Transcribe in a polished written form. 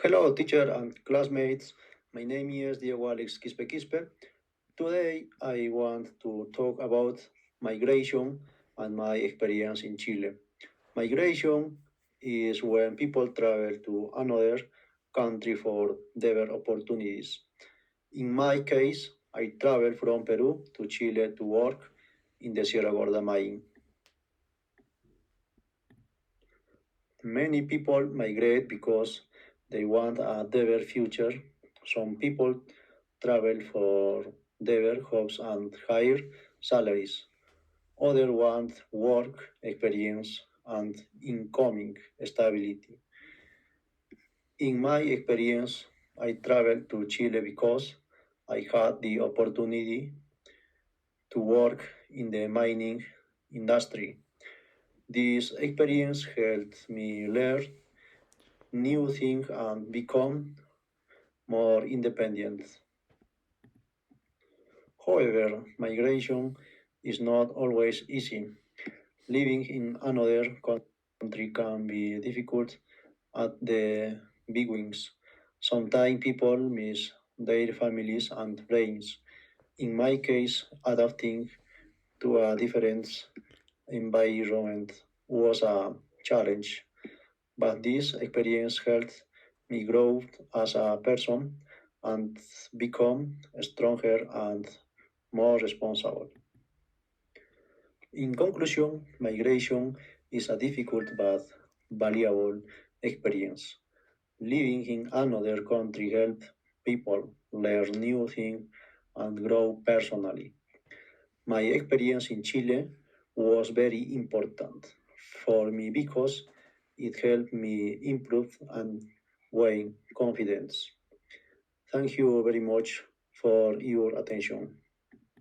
Hello, teacher and classmates. My name is Diego Alex Quispe. Today, I want to talk about migration and my experience in Chile. Migration is when people travel to another country for better opportunities. In my case, I traveled from Peru to Chile to work in the Sierra Gorda mine. Many people migrate because they want a better future. Some people travel for better jobs and higher salaries. Others want work experience and incoming stability. In my experience, I traveled to Chile because I had the opportunity to work in the mining industry. This experience helped me learn new things and become more independent. However, migration is not always easy. Living in another country can be difficult at the beginnings. Sometimes people miss their families and friends. In my case, adapting to a different environment was a challenge, but this experience helped me grow as a person and become stronger and more responsible. In conclusion, migration is a difficult but valuable experience. Living in another country helps people learn new things and grow personally. My experience in Chile was very important for me because it helped me improve and gain confidence. Thank you very much for your attention.